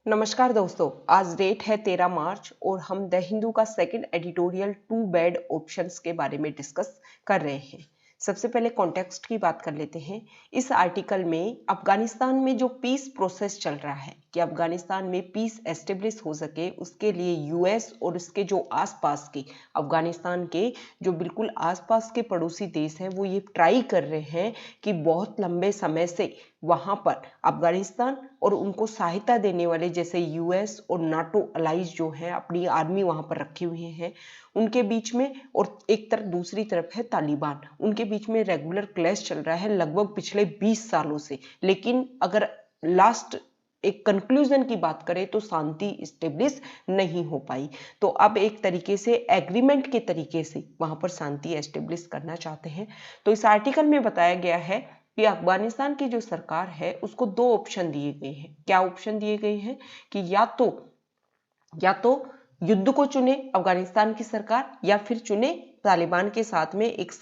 नमस्कार दोस्तों, आज डेट है 13 मार्च और हम द हिंदू का second editorial two bad options के बारे में डिस्कस कर रहे हैं। सबसे पहले कॉन्टेक्स्ट की बात कर लेते हैं। इस आर्टिकल में अफगानिस्तान में जो पीस प्रोसेस चल रहा है कि अफगानिस्तान में पीस एस्टेब्लिश हो सके, उसके लिए यूएस और उसके जो आसपास के अफगानिस्तान के जो बिल्कुल आसपास के पड़ोसी देश हैं वो ये ट्राई कर रहे हैं कि बहुत लंबे समय से वहां पर अफगानिस्तान और उनको सहायता देने वाले जैसे यूएस और नाटो अलाइज जो है अपनी आर्मी वहां पर रखे हुए हैं उनके बीच में, और एक तरफ दूसरी तरफ है तालिबान, उनके बीच में रेगुलर क्लैश चल रहा है लगभग पिछले 20 सालों से। लेकिन अगर लास्ट एक कंक्लूजन की बात करें तो शांति स्टेब्लिश नहीं हो पाई। तो अब एक तरीके से एग्रीमेंट के तरीके से वहां पर शांति एस्टेब्लिश करना चाहते हैं। तो इस आर्टिकल में बताया गया है कि अफगानिस्तान की जो सरकार है उसको दो ऑप्शन दिए गए हैं। क्या ऑप्शन दिए गए हैं कि या तो युद्ध को चुने अफगानिस्तान की सरकार, या फिर चुने तालिबान के साथ में एक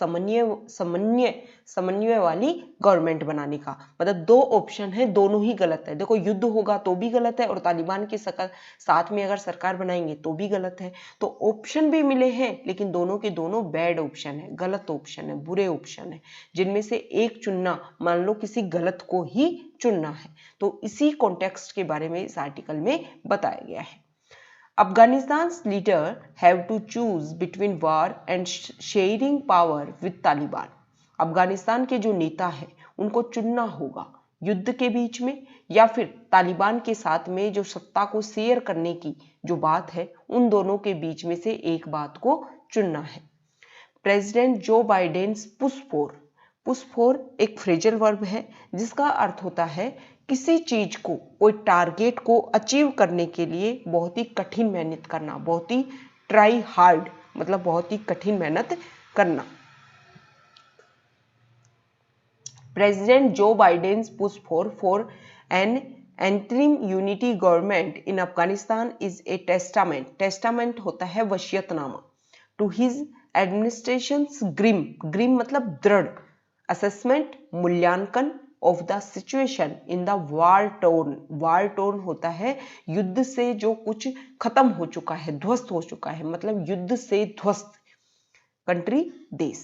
समन्वय वाली गवर्नमेंट बनाने का। मतलब दो ऑप्शन है, दोनों ही गलत है। देखो, युद्ध होगा तो भी गलत है और तालिबान के साथ में अगर सरकार बनाएंगे तो भी गलत है। तो ऑप्शन भी मिले हैं लेकिन दोनों के दोनों बैड ऑप्शन है, गलत ऑप्शन है, बुरे ऑप्शन है, जिनमें से एक चुनना, मान लो किसी गलत को ही चुनना है। तो इसी कॉन्टेक्स्ट के बारे में इस आर्टिकल में बताया गया है। Afghanistan's leader have to choose between war and sharing power with Taliban. Afghanistan के जो नेता है उनको चुनना होगा युद्ध के बीच में या फिर तालिबान के साथ में जो सत्ता को शेयर करने की जो बात है, उन दोनों के बीच में से एक बात को चुनना है। President Joe Biden push for एक फ्रेजल वर्ब है जिसका अर्थ होता है किसी चीज को, कोई टारगेट को अचीव करने के लिए बहुत ही कठिन मेहनत करना, बहुत ही ट्राई हार्ड, मतलब बहुत ही कठिन मेहनत करना। President Joe Biden push for an interim unity government in Afghanistan is a testament होता है वसीयतनामा टू हिज एडमिनिस्ट्रेशन ग्रिम मतलब दृढ़ असेसमेंट मूल्यांकन of the situation in the war torn होता है युद्ध से जो कुछ खत्म हो चुका है, ध्वस्त हो चुका है, मतलब युद्ध से ध्वस्त कंट्री, देश।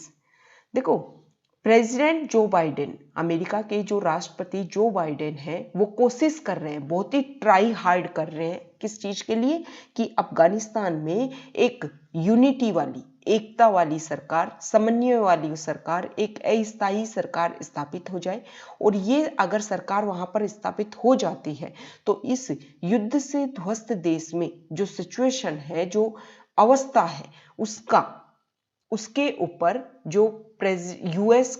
देखो, प्रेसिडेंट जो बाइडेन, अमेरिका के जो राष्ट्रपति जो बाइडेन है वो कोशिश कर रहे हैं, बहुत ही ट्राई हार्ड कर रहे हैं किस चीज के लिए कि अफगानिस्तान में एक यूनिटी वाली, एकता वाली सरकार, समन्वय वाली सरकार, एक अस्थायी सरकार स्थापित हो जाए। और ये अगर सरकार वहां पर स्थापित हो जाती है तो इस युद्ध से ध्वस्त देश में जो सिचुएशन है, जो अवस्था है, उसके ऊपर जो यूएस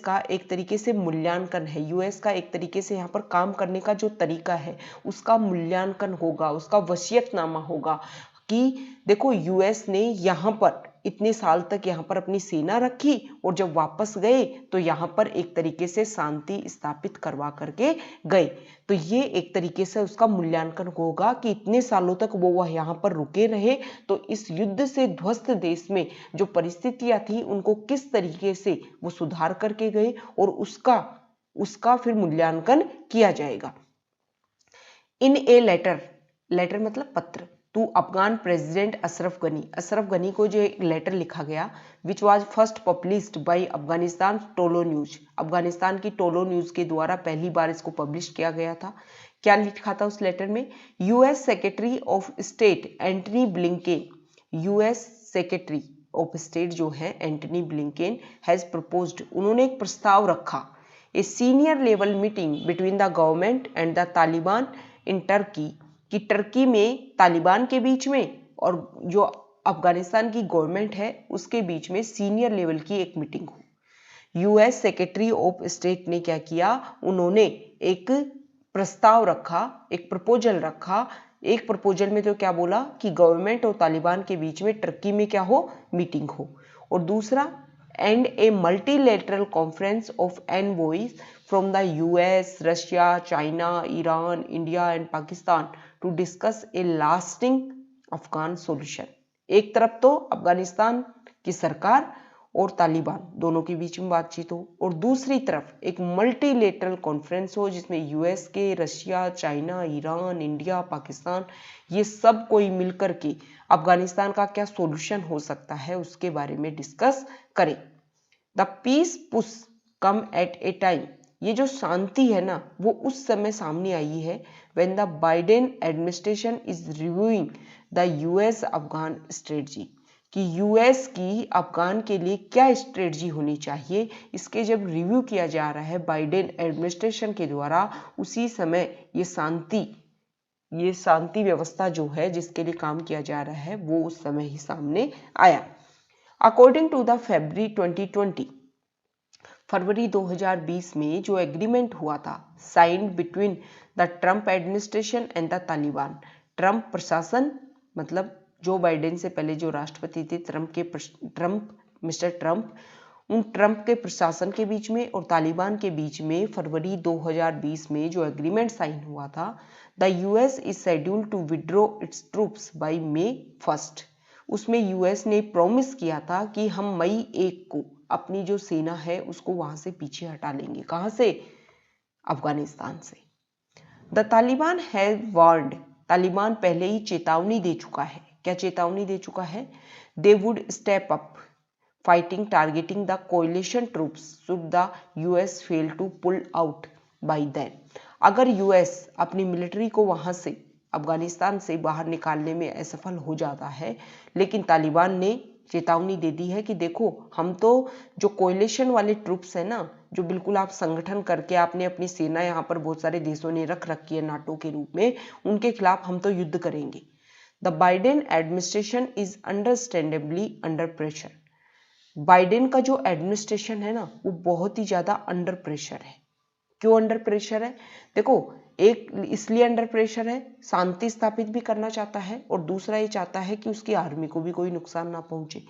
का एक तरीके से मूल्यांकन है, यूएस का एक तरीके से यहाँ पर काम करने का जो तरीका है उसका मूल्यांकन होगा, उसका वसीयतनामा होगा कि देखो यूएस ने यहाँ पर इतने साल तक यहाँ पर अपनी सेना रखी और जब वापस गए तो यहाँ पर एक तरीके से शांति स्थापित करवा करके गए। तो ये एक तरीके से उसका मूल्यांकन होगा कि इतने सालों तक वो यहाँ पर रुके रहे तो इस युद्ध से ध्वस्त देश में जो परिस्थितियां थी उनको किस तरीके से वो सुधार करके गए और उसका फिर मूल्यांकन किया जाएगा। इन ए लेटर मतलब पत्र टू अफगान प्रेसिडेंट अशरफ गनी को जो एक लेटर लिखा गया which was first published by Afghanistan Tolo news, Afghanistan की टोलो न्यूज के द्वारा पहली बार इसको पब्लिश किया गया था। क्या लिखा था उस लेटर में? US secretary of state Antony Blinken, US secretary of state जो है एंटनी ब्लिंकेन हैज प्रपोज्ड, उन्होंने एक प्रस्ताव रखा, a senior level meeting between the government and the Taliban in Turkey, कि टर्की में तालिबान के बीच में और जो अफगानिस्तान की गवर्नमेंट है उसके बीच में सीनियर लेवल की एक मीटिंग हो। यूएस सेक्रेटरी ऑफ स्टेट ने क्या किया, उन्होंने एक प्रस्ताव रखा, एक प्रपोजल रखा। एक प्रपोजल में तो क्या बोला कि गवर्नमेंट और तालिबान के बीच में टर्की में क्या हो, मीटिंग हो। और दूसरा, and a multilateral conference of envoys from the US, Russia, China, Iran, India and Pakistan to discuss a lasting Afghan solution. एक तरफ तो अफगानिस्तान की सरकार और तालिबान दोनों के बीच में बातचीत हो, और दूसरी तरफ एक मल्टीलेटरल कॉन्फ्रेंस हो जिसमें यूएस के, Russia, China, Iran, India, Pakistan, ये सब कोई मिलकर के अफगानिस्तान का क्या सॉल्यूशन हो सकता है उसके बारे में डिस्कस करें। The peace push come at a time, ये जो शांति है ना वो उस समय सामने आई है when the Biden administration is reviewing the US Afghan strategy, कि यूएस की अफगान के लिए क्या स्ट्रेटजी होनी चाहिए, इसके जब रिव्यू किया जा रहा है बाइडेन एडमिनिस्ट्रेशन के द्वारा, उसी समय ये शांति व्यवस्था जो है जिसके लिए काम किया जा रहा है वो उस समय ही सामने आया। अकॉर्डिंग टू द फरवरी 2020 में जो एग्रीमेंट हुआ था signed between the Trump administration and the Taliban, Trump प्रशासन मतलब जो बाइडेन से पहले जो राष्ट्रपति थे मिस्टर ट्रंप, उन ट्रंप के प्रशासन के बीच में और तालिबान के बीच में फरवरी 2020 में जो एग्रीमेंट साइन हुआ था, the US is scheduled to withdraw its troops by May 1। उसमें यूएस ने प्रॉमिस किया था कि हम मई 1 को अपनी जो सेना है उसको वहां से पीछे हटा लेंगे। कहां से? अफगानिस्तान से। The Taliban has warned, Taliban पहले ही चेतावनी दे चुका है। क्या चेतावनी दे चुका है? They would step up fighting targeting the coalition troops should the US fail to pull out by then. अगर यूएस अपनी मिलिट्री को वहां से अफगानिस्तान से बाहर निकालने में असफल हो जाता है, लेकिन तालिबान ने चेतावनी दे दी है कि देखो हम तो जो कोएलिशन वाले ट्रूप्स है ना, जो बिल्कुल आप संगठन करके आपने अपनी सेना यहाँ पर बहुत सारे देशों ने रख रखी है नाटो के रूप में, उनके खिलाफ हम तो युद्ध करेंगे। The Biden administration is understandably under pressure. Biden का जो एडमिनिस्ट्रेशन है ना वो बहुत ही ज्यादा अंडर प्रेशर है। क्यों अंडर प्रेशर है? देखो, एक इसलिए अंडर प्रेशर है, शांति स्थापित भी करना चाहता है और दूसरा ये चाहता है कि उसकी आर्मी को भी कोई नुकसान ना पहुंचे।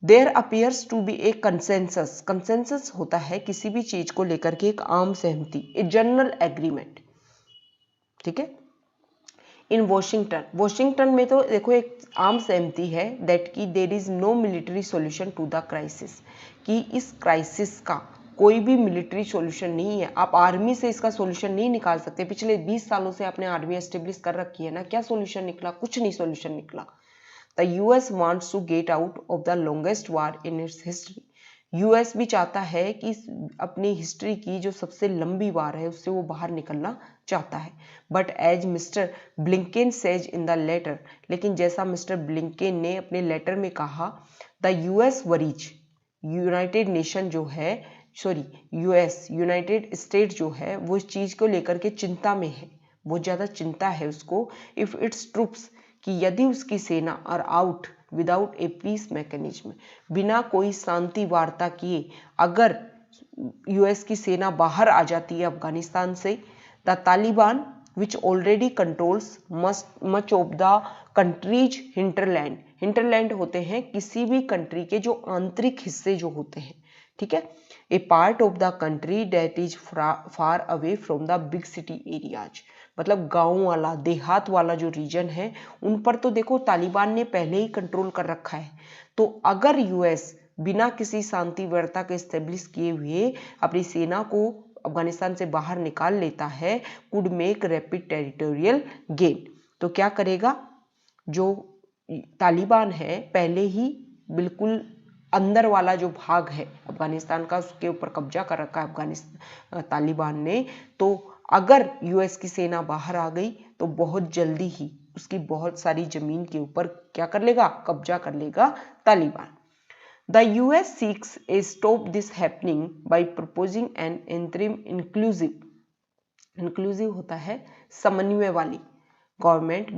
There appears to be a consensus, consensus होता है किसी भी चीज को लेकर के एक आम सहमति, ए जनरल एग्रीमेंट, ठीक है। इन वॉशिंगटन में तो देखो एक आम सहमति है दैट की there is no military solution to the crisis, कि इस क्राइसिस का कोई भी मिलिट्री सॉल्यूशन नहीं है। आप आर्मी से इसका सॉल्यूशन नहीं निकाल सकते। पिछले 20 सालों से आपने आर्मी एस्टेब्लिश कर रखी है ना, क्या सॉल्यूशन निकला? कुछ नहीं सॉल्यूशन निकला। The US wants to get out of the longest war in its history. US भी चाहता है कि अपनी हिस्ट्री की जो सबसे लंबी वार है उससे वो बाहर निकलना चाहता है। But as Mister Blinken says in the letter, लेकिन जैसा मिस्टर ब्लिंकेन ने अपने लेटर में कहा, the US worries, United Nation जो है, यूएस यूनाइटेड स्टेट जो है वो इस चीज को लेकर के चिंता में है, बहुत ज्यादा चिंता है उसको। इफ इट्स ट्रूप्स, कि यदि उसकी सेना are out without a peace mechanism, बिना कोई शांति वार्ता किए अगर यूएस की सेना बाहर आ जाती है अफगानिस्तान से, the Taliban which already controls much of the countries hinterland, hinterland होते हैं किसी भी कंट्री के जो आंतरिक हिस्से जो होते हैं, ठीक है, a part of the country that is far away from the big city areas, मतलब गांव वाला देहात वाला जो रीजन है उन पर तो देखो तालिबान ने पहले ही कंट्रोल कर रखा है। तो अगर यूएस बिना किसी शांति वार्ता के एस्टेब्लिश किए हुए अपनी सेना को अफगानिस्तान से बाहर निकाल लेता है, could make rapid territorial gain, तो क्या करेगा? जो तालिबान है पहले ही बिल्कुल अंदर वाला जो भाग है अफगानिस्तान का उसके ऊपर कब्जा कर रखा है अफगानिस्तान तालिबान ने, तो अगर यूएस की सेना बाहर आ गई तो बहुत जल्दी ही उसकी बहुत सारी जमीन के ऊपर क्या कर लेगा? कब्जा कर लेगा Taliban. The US seeks a stop this happening by proposing an interim inclusive, inclusive होता है समन्वय वाली government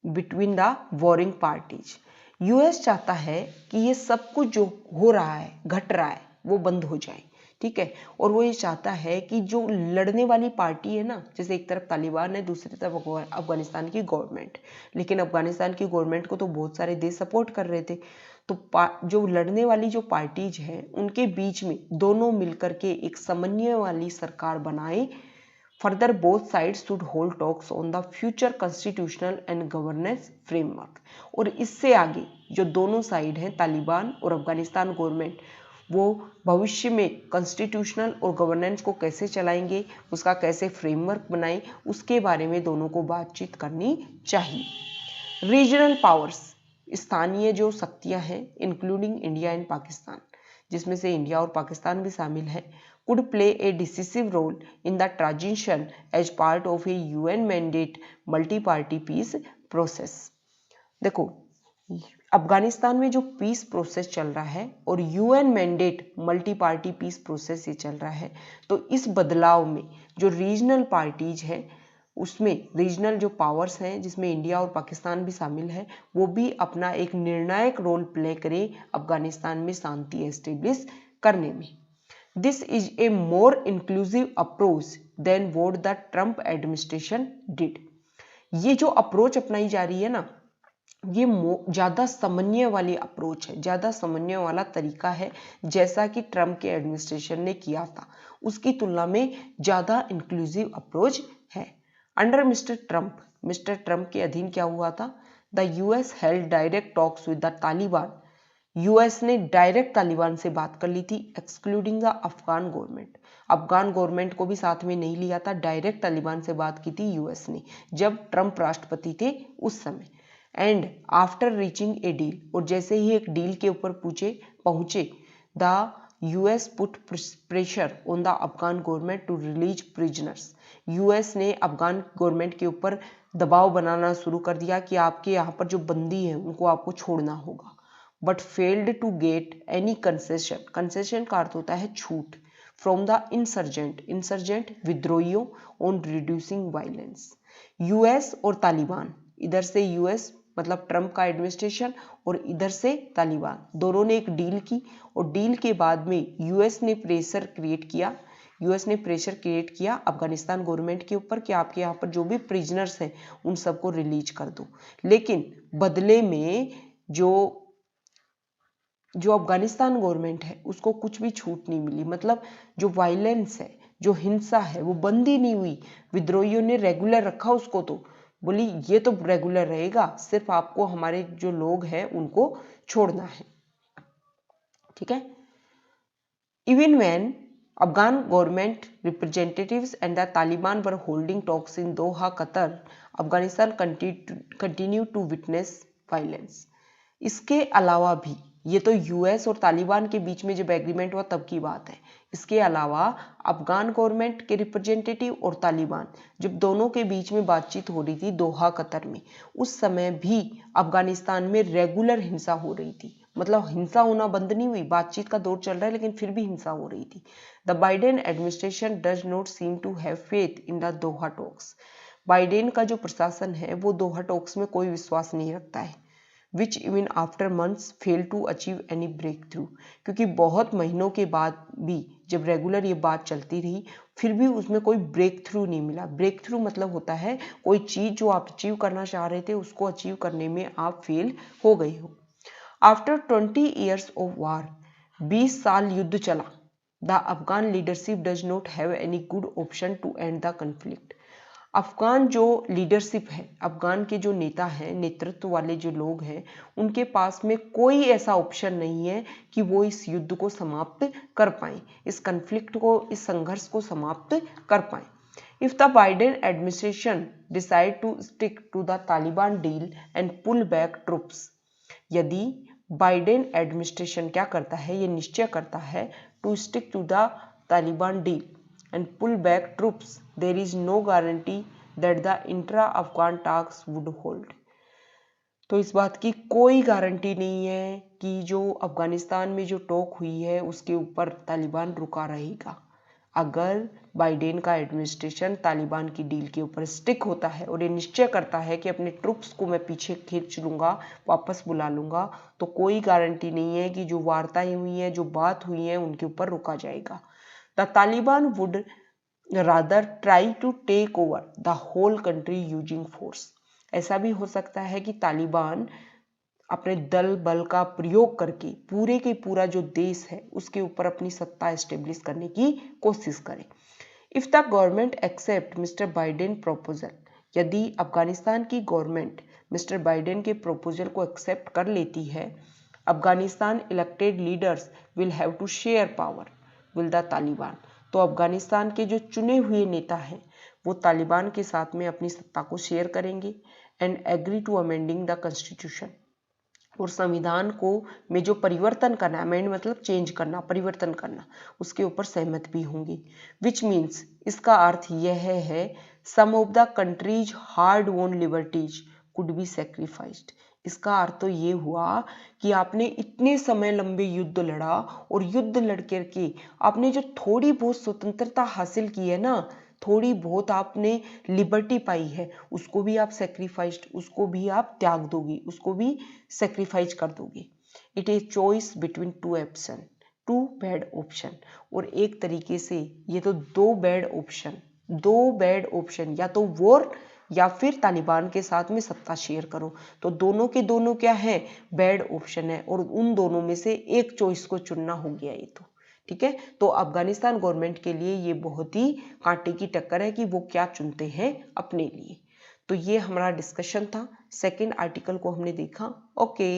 between the warring parties. US चाहता है कि ये सब कुछ जो हो रहा है घट रहा है वो बंद हो जाए, ठीक है, और वो ये चाहता है कि जो लड़ने वाली पार्टी है ना, जैसे एक तरफ तालिबान है दूसरी तरफ अफगानिस्तान की गवर्नमेंट, लेकिन अफगानिस्तान की गवर्नमेंट को तो बहुत सारे देश सपोर्ट कर रहे थे, तो जो लड़ने वाली जो पार्टीज हैं उनके बीच में दोनों मिलकर के एक समन्वय वाली सरकार बनाए further both sides should hold talks on the future constitutional and governance framework. और इससे आगे जो दोनों साइड हैं, तालिबान और अफगानिस्तान गवर्नमेंट, वो भविष्य में कॉन्स्टिट्यूशनल और गवर्नेंस को कैसे चलाएंगे, उसका कैसे फ्रेमवर्क बनाएं, उसके बारे में दोनों को बातचीत करनी चाहिए। रीजनल पावर्स, स्थानीय जो शक्तियां हैं इंक्लूडिंग इंडिया एंड पाकिस्तान, जिसमें से इंडिया और पाकिस्तान भी शामिल है, could play a decisive role in the transition as part of a UN mandate multi-party peace process। देखो, अफगानिस्तान में जो पीस प्रोसेस चल रहा है और UN mandate multi party peace process ये चल रहा है, तो इस बदलाव में जो रीजनल पार्टीज है, उसमें रीजनल जो पावर्स हैं जिसमें इंडिया और पाकिस्तान भी शामिल है, वो भी अपना एक निर्णायक रोल प्ले करें अफगानिस्तान में शांति एस्टेब्लिश करने में। This is a more inclusive approach than what the Trump administration did. ये जो अप्रोच अपनाई जा रही है ना, ये ज्यादा समन्वय वाली अप्रोच है, ज्यादा समन्वय वाला तरीका है, जैसा कि ट्रंप के एडमिनिस्ट्रेशन ने किया था, उसकी तुलना में ज्यादा इंक्लूसिव अप्रोच है। अंडर मिस्टर ट्रंप के अधीन क्या हुआ था? The US held direct talks with the Taliban. US ने डायरेक्ट तालिबान से बात कर ली थी, excluding the Afghan government. Afghan government को भी साथ में नहीं लिया था, डायरेक्ट तालिबान से बात की थी यूएस ने, जब ट्रंप राष्ट्रपति थे उस समय। And after reaching a deal, और जैसे ही एक डील के ऊपर पहुंचे, the US put pressure on the Afghan government to release prisoners. US ने अफगान गवर्नमेंट के ऊपर दबाव बनाना शुरू कर दिया कि आपके यहाँ पर जो बंदी हैं उनको आपको छोड़ना होगा, but failed to get any concession. Concession का अर्थ होता है छूट, फ्रॉम द इंसर्जेंट विद्रोहियों ऑन रिड्यूसिंग वायलेंस। यूएस और तालिबान, इधर से यूएस मतलब ट्रंप का एडमिनिस्ट्रेशन और इधर से तालिबान, दोनों ने एक डील की, और डील के बाद में यूएस ने प्रेशर क्रिएट किया अफगानिस्तान गवर्नमेंट के ऊपर कि आपके यहाँ पर जो भी प्रिजनर्स हैं उन सबको रिलीज कर दो। लेकिन बदले में जो अफगानिस्तान गवर्नमेंट है उसको कुछ भी छूट नहीं मिली, मतलब जो वायलेंस है, जो हिंसा है, वो बंद ही नहीं हुई। विद्रोहियों ने रेगुलर रखा उसको, तो बोली ये तो रेगुलर रहेगा, सिर्फ आपको हमारे जो लोग हैं उनको छोड़ना है, ठीक है। Even when Afghan government representatives and the Taliban were holding talks in Doha, Qatar, Afghanistan continue to witness violence. इसके अलावा भी, ये तो यूएस और तालिबान के बीच में जब एग्रीमेंट हुआ तब की बात है, इसके अलावा अफगान गवर्नमेंट के रिप्रेजेंटेटिव और तालिबान जब दोनों के बीच में बातचीत हो रही थी दोहा, कतर में, उस समय भी अफगानिस्तान में रेगुलर हिंसा हो रही थी। मतलब हिंसा होना बंद नहीं हुई, बातचीत का दौर चल रहा है लेकिन फिर भी हिंसा हो रही थी। The Biden administration does not seem to have faith in the Doha talks. Biden का जो प्रशासन है वो दोहा टॉक्स में कोई विश्वास नहीं रखता है, which even after months fail to achieve any breakthrough. क्योंकि बहुत महीनों के बाद भी जब रेगुलर ये बात चलती रही, फिर भी उसमें कोई ब्रेक थ्रू नहीं मिला। ब्रेक थ्रू मतलब होता है कोई चीज जो आप अचीव करना चाह रहे थे उसको अचीव करने में आप फेल हो गए हो। आफ्टर 20 years ऑफ वार, 20 साल युद्ध चला, the Afghan leadership does not have any good option to end the conflict. Afghan जो लीडरशिप है, अफगान के जो नेता हैं, नेतृत्व वाले जो लोग हैं, उनके पास में कोई ऐसा ऑप्शन नहीं है कि वो इस युद्ध को समाप्त कर पाए, इस कन्फ्लिक्ट को, इस संघर्ष को समाप्त कर पाए। If the Biden administration decide to stick to the Taliban deal and pull back troops, यदि बाइडेन एडमिनिस्ट्रेशन क्या करता है, ये निश्चय करता है to stick to the Taliban deal and pull back troops, there is no guarantee that the intra-Afghan talks would hold। तो इस बात की कोई गारंटी नहीं है कि जो अफगानिस्तान में जो टॉक हुई है उसके ऊपर तालिबान रुका रहेगा। अगर बाइडेन का एडमिनिस्ट्रेशन तालिबान की डील के ऊपर स्टिक होता है और ये निश्चय करता है कि अपने ट्रुप्स को मैं पीछे खींच लूंगा, वापस बुला लूंगा, तो कोई गारंटी नहीं है कि जो वार्ताएं हुई हैं, जो बात हुई है, उनके ऊपर रुका जाएगा। The Taliban would rather try to take over the whole country using force। ऐसा भी हो सकता है कि तालिबान अपने दल बल का प्रयोग करके पूरे के पूरा जो देश है उसके ऊपर अपनी सत्ता एस्टेब्लिश करने की कोशिश करे। If the government accept Mister Biden proposal, यदि अफगानिस्तान की गवर्नमेंट मिस्टर बाइडेन के प्रपोजल को एक्सेप्ट कर लेती है, Afghanistan elected leaders will have to share power with the Taliban, तो अफगानिस्तान के जो चुने हुए नेता हैं वो तालिबान के साथ में अपनी सत्ता को शेयर करेंगे and agree to amending the constitution, और संविधान को में जो परिवर्तन करना, अमेंड मतलब चेंज करना, परिवर्तन करना, उसके ऊपर सहमत भी होंगे। विच मीन्स, इसका अर्थ यह है some of the countries hard won liberties could be sacrificed. इसका अर्थ तो ये हुआ कि आपने इतने समय लंबे युद्ध लड़ा और युद्ध लड़ करके आपने जो थोड़ी बहुत स्वतंत्रता हासिल की है ना, थोड़ी बहुत आपने लिबर्टी पाई है, उसको भी आप सेक्रीफाइस्ड, उसको भी आप त्याग दोगे, उसको भी सेक्रीफाइस कर दोगे। It is choice between two option, two bad option, और एक तरीके से ये तो दो बैड ऑप्शन, या तो वॉर या फिर तालिबान के साथ में सत्ता शेयर करो, तो दोनों के दोनों क्या है, बैड ऑप्शन है, और उन दोनों में से एक चॉइस को चुनना हो गया ये तो, ठीक है। तो अफगानिस्तान गवर्नमेंट के लिए ये बहुत ही कांटे की टक्कर है कि वो क्या चुनते हैं अपने लिए। तो ये हमारा डिस्कशन था, सेकंड आर्टिकल को हमने देखा। ओके।